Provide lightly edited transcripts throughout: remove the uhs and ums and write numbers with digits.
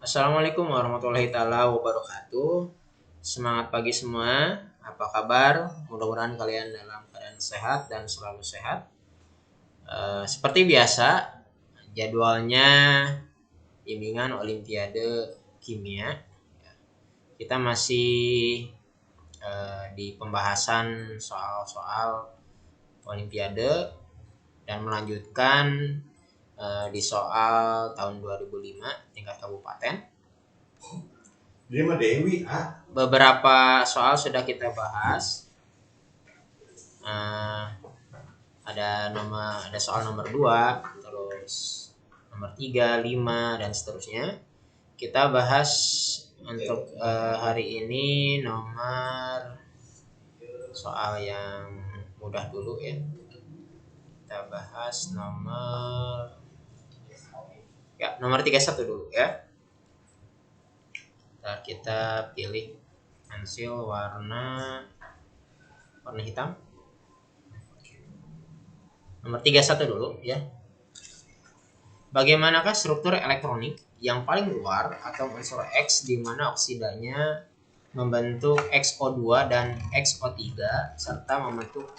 Assalamualaikum warahmatullahi taala wabarakatuh. Semangat pagi semua. Apa kabar? Mudah-mudahan kalian dalam keadaan sehat dan selalu sehat. Seperti biasa, jadwalnya bimbingan Olimpiade Kimia. Kita masih di pembahasan soal-soal Olimpiade dan melanjutkan di soal tahun 2005 tingkat kabupaten. Beberapa soal sudah kita bahas. Ada soal nomor 2, terus nomor 3, 5 dan seterusnya. Kita bahas untuk hari ini nomor soal yang mudah dulu ya. Kita bahas nomor 31 dulu ya. Kita pilih pensil warna hitam. Nomor 31 dulu ya. Bagaimanakah struktur elektronik yang paling luar atau unsur X di mana oksidanya membentuk XO2 dan XO3 serta membentuk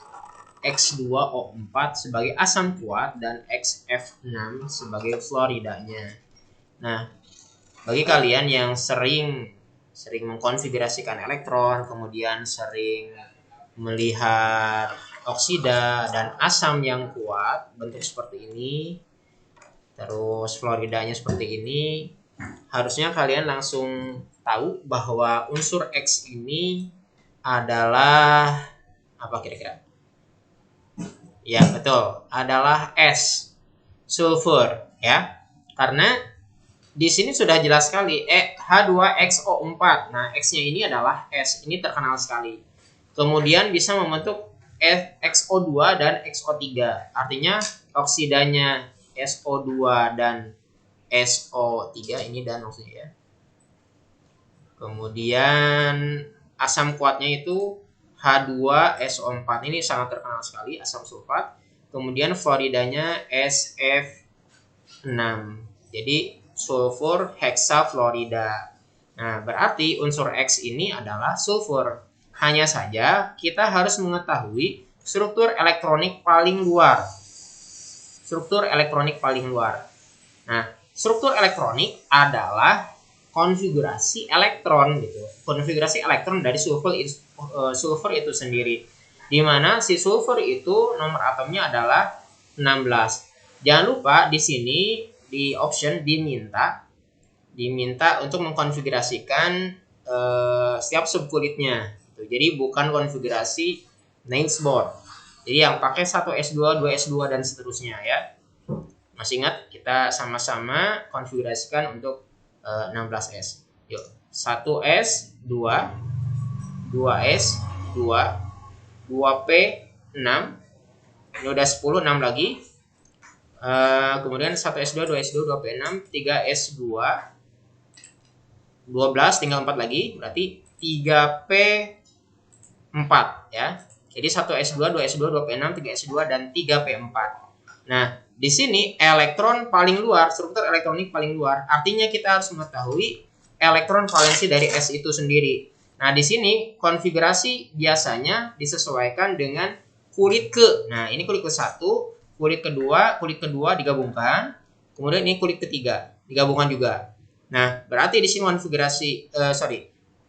X2O4 sebagai asam kuat dan XF6 sebagai fluoridanya. Nah, bagi kalian yang sering mengkonfigurasikan elektron, kemudian sering melihat oksida dan asam yang kuat bentuk seperti ini, terus fluoridanya seperti ini, harusnya kalian langsung tahu bahwa unsur X ini adalah apa kira-kira? Ya, betul, adalah S, sulfur ya. Karena di sini sudah jelas sekali H2XO4. Nah, X-nya ini adalah S. Ini terkenal sekali. Kemudian bisa membentuk XO2 dan XO3. Artinya oksidanya SO2 dan SO3 ini dan maksudnya ya. Kemudian asam kuatnya itu H2SO4. Ini sangat terkenal sekali, asam sulfat. Kemudian fluoridanya SF6. Jadi sulfur hexafluorida. Nah, berarti unsur X ini adalah sulfur. Hanya saja kita harus mengetahui struktur elektronik paling luar. Struktur elektronik paling luar. Nah, struktur elektronik adalah konfigurasi elektron gitu. Konfigurasi elektron dari sulfur itu sendiri. Di mana si sulfur itu nomor atomnya adalah 16. Jangan lupa di sini di option diminta untuk mengkonfigurasikan setiap subkulitnya gitu. Jadi bukan konfigurasi Naims board. Jadi yang pakai 1S2, 2S2 dan seterusnya ya. Masih ingat kita sama-sama konfigurasikan untuk 16S. Yuk, 1S 2, 2S 2, 2P 6. Ini udah 10, 6 lagi. Kemudian 1S2, 2S2, 2P6, 3S2, 12, tinggal 4 lagi, berarti 3P4 ya. Jadi 1S2, 2S2, 2P6, 3S2 dan 3P4. Nah, di sini elektron paling luar, struktur elektronik paling luar, artinya kita harus mengetahui elektron valensi dari S itu sendiri. Nah, di sini konfigurasi biasanya disesuaikan dengan kulit ke. Nah, ini kulit ke-1, kulit kedua digabungkan, kemudian ini kulit ketiga digabungkan juga. Nah, berarti di sini konfigurasi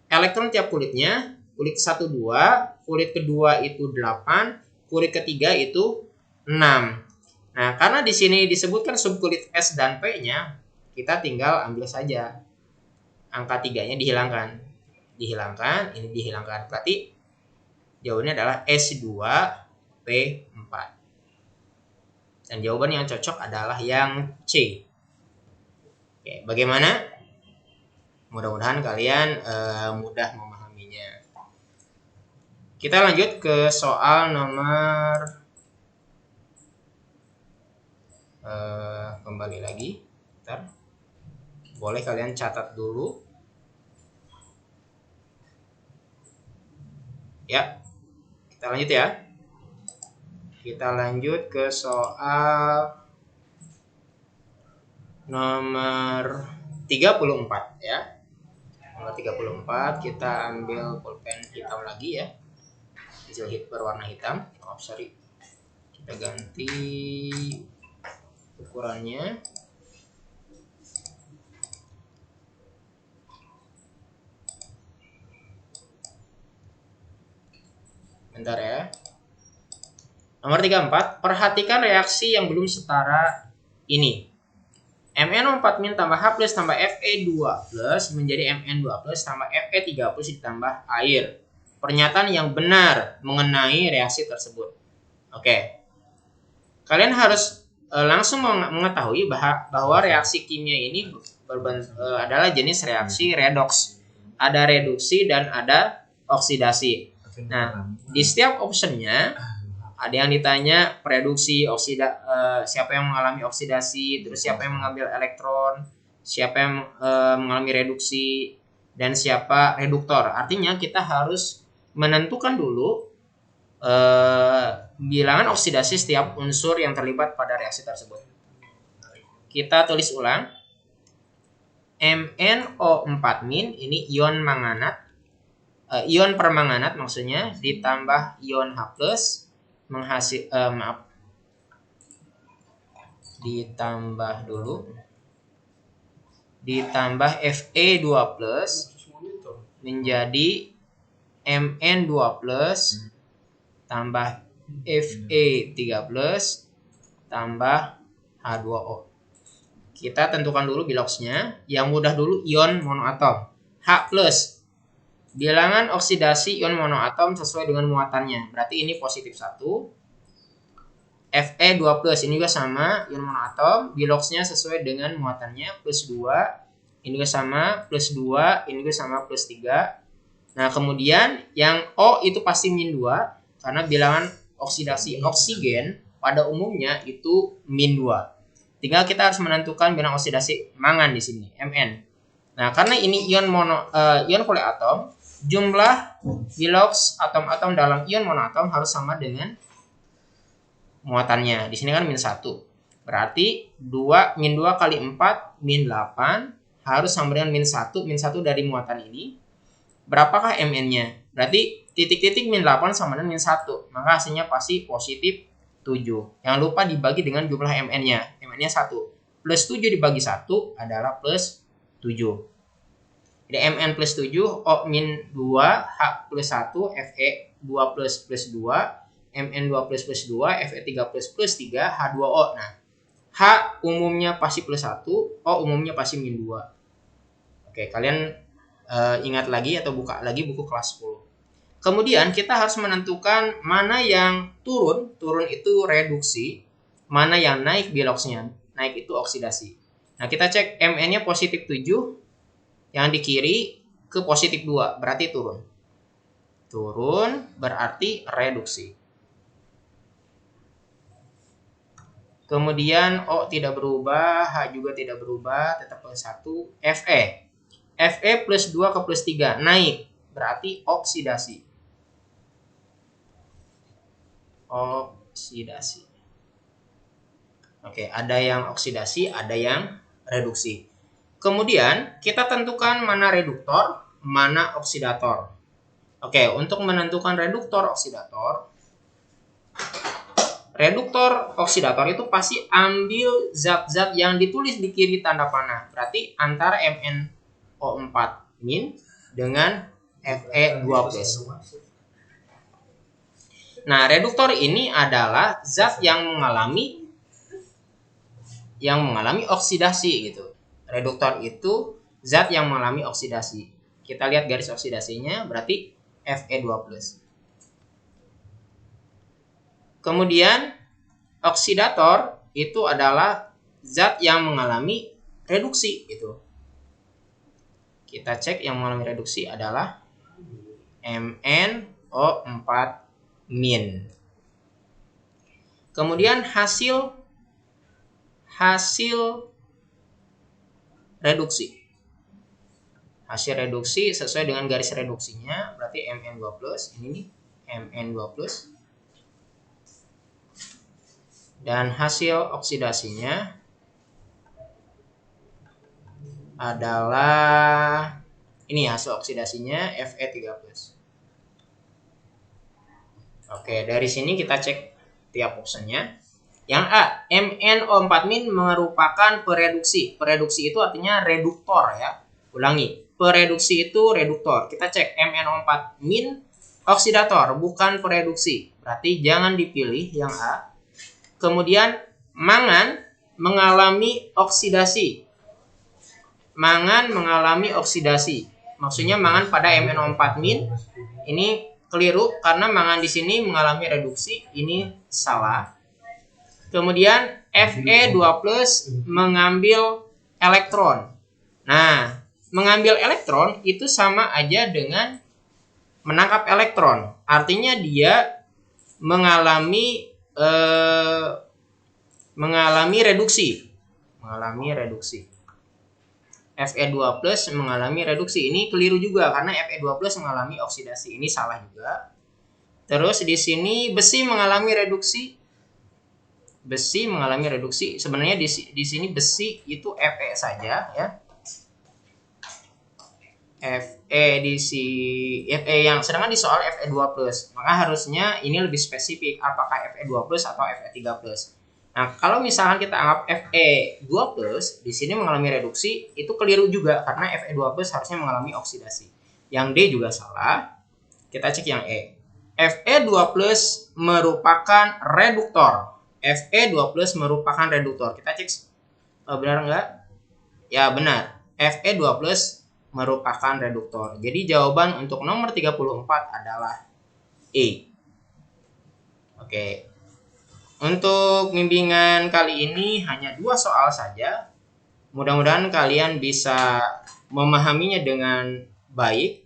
elektron tiap kulitnya, kulit ke-1 2, kulit kedua itu 8, kulit ketiga itu 6. Nah, karena di sini disebutkan subkulit S dan P-nya, kita tinggal ambil saja angka 3-nya dihilangkan. Ini dihilangkan. Berarti jawabannya adalah S2P4. Dan jawaban yang cocok adalah yang C. Oke, bagaimana? Mudah-mudahan kalian mudah memahaminya. Kita lanjut ke soal nomor kembali lagi. Bentar. Boleh kalian catat dulu. Ya. Kita lanjut ya. Kita lanjut ke soal nomor 34 ya. Nomor 34 kita ambil pulpen hitam lagi ya. Jilid berwarna hitam. Sorry. Kita ganti ukurannya. Bentar ya. Nomor 34, perhatikan reaksi yang belum setara ini. MnO4- tambah H+ tambah Fe2+ menjadi Mn2+ tambah Fe3+ ditambah air. Pernyataan yang benar mengenai reaksi tersebut. Oke. Kalian harus langsung mengetahui bahwa reaksi kimia ini adalah jenis reaksi redoks. Ada reduksi dan ada oksidasi. Nah, di setiap optionnya ada yang ditanya reduksi, siapa yang mengalami oksidasi, terus siapa yang mengambil elektron, siapa yang mengalami reduksi, dan siapa reduktor. Artinya kita harus menentukan dulu bilangan oksidasi setiap unsur yang terlibat pada reaksi tersebut. Kita tulis ulang. MnO4- ini ion manganat, ion permanganat maksudnya, ditambah ion H+ ditambah Fe2+ menjadi Mn2+ tambah Fe3+ tambah H2O. Kita tentukan dulu biloxnya. Yang mudah dulu ion monoatom. H+. Bilangan oksidasi ion monoatom sesuai dengan muatannya. Berarti ini positif 1. Fe2+ ini juga sama, ion monoatom. Biloxnya sesuai dengan muatannya, +2. Ini juga sama, +2. Ini juga sama, +3. Nah, kemudian yang O itu pasti -2. Karena bilangan oksidasi oksigen pada umumnya itu -2. Tinggal kita harus menentukan bilangan oksidasi mangan di sini, Mn. Nah, karena ini ion polyatom, jumlah bilox atom-atom dalam ion monoatom harus sama dengan muatannya. Di sini kan -1. Berarti -2 kali 4 -8 harus sama dengan -1. -1 dari muatan ini. Berapakah Mn-nya? Berarti titik-titik -8 sama dengan -1. Maka hasilnya pasti positif 7. Jangan lupa dibagi dengan jumlah Mn-nya. Mn-nya 1. +7 dibagi 1 adalah +7. Jadi Mn +7, O-2, H+1, Fe2+ +2, Mn2+ +2, Fe3+ +3, H2O. Nah, H umumnya pasti +1, O umumnya pasti -2. Oke, kalian ingat lagi atau buka lagi buku kelas 10. Kemudian kita harus menentukan mana yang turun itu reduksi, mana yang naik biloxnya, naik itu oksidasi. Nah, kita cek Mn-nya positif 7, yang di kiri ke positif 2, berarti turun. Turun berarti reduksi. Kemudian O tidak berubah, H juga tidak berubah, tetap +1. Fe. Fe +2 ke +3, naik, berarti oksidasi. Oksidasi. Oke, ada yang oksidasi, ada yang reduksi. Kemudian kita tentukan mana reduktor, mana oksidator. Oke, untuk menentukan reduktor oksidator itu pasti ambil zat-zat yang ditulis di kiri tanda panah. Berarti antara MnO4- dengan Fe2+. Nah, reduktor ini adalah zat yang mengalami oksidasi gitu. Reduktor itu zat yang mengalami oksidasi. Kita lihat garis oksidasinya, berarti Fe2+. Kemudian oksidator itu adalah zat yang mengalami reduksi gitu. Kita cek yang mengalami reduksi adalah MnO4-. Kemudian hasil reduksi. Hasil reduksi sesuai dengan garis reduksinya, berarti Mn2+, ini nih, Mn2+. Dan hasil oksidasinya adalah ini hasil oksidasinya Fe3+. Oke, dari sini kita cek tiap optionnya. Yang A, MnO4- merupakan pereduksi. Pereduksi itu artinya reduktor ya. Ulangi, pereduksi itu reduktor. Kita cek MnO4- oksidator, bukan pereduksi. Berarti jangan dipilih yang A. Kemudian mangan mengalami oksidasi. Mangan mengalami oksidasi. Maksudnya mangan pada MnO4- ini keliru karena mangan di sini mengalami reduksi, ini salah. Kemudian Fe2+ mengambil elektron. Nah, mengambil elektron itu sama aja dengan menangkap elektron. Artinya dia mengalami reduksi. Fe2+ mengalami reduksi. Ini keliru juga karena Fe2+ mengalami oksidasi. Ini salah juga. Terus di sini besi mengalami reduksi. Sebenarnya di sini besi itu Fe saja ya. Fe yang sedangkan di soal Fe2+. Maka harusnya ini lebih spesifik apakah Fe2+ atau Fe3+. Nah, kalau misalkan kita anggap Fe2+ di sini mengalami reduksi, itu keliru juga karena Fe2+ harusnya mengalami oksidasi. Yang D juga salah. Kita cek yang E. Fe2+ merupakan reduktor. Fe2+ merupakan reduktor. Kita cek benar enggak? Ya, benar. Fe2+ merupakan reduktor. Jadi jawaban untuk nomor 34 adalah E. Oke. Untuk bimbingan kali ini hanya 2 soal saja. Mudah-mudahan kalian bisa memahaminya dengan baik.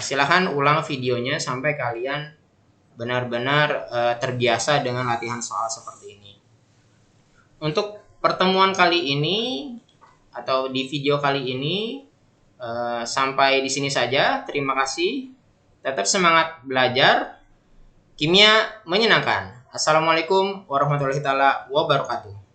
Silahkan ulang videonya sampai kalian benar-benar terbiasa dengan latihan soal seperti ini. Untuk pertemuan kali ini atau di video kali ini sampai di sini saja. Terima kasih. Tetap semangat belajar. Kimia menyenangkan. Assalamualaikum warahmatullahi wabarakatuh.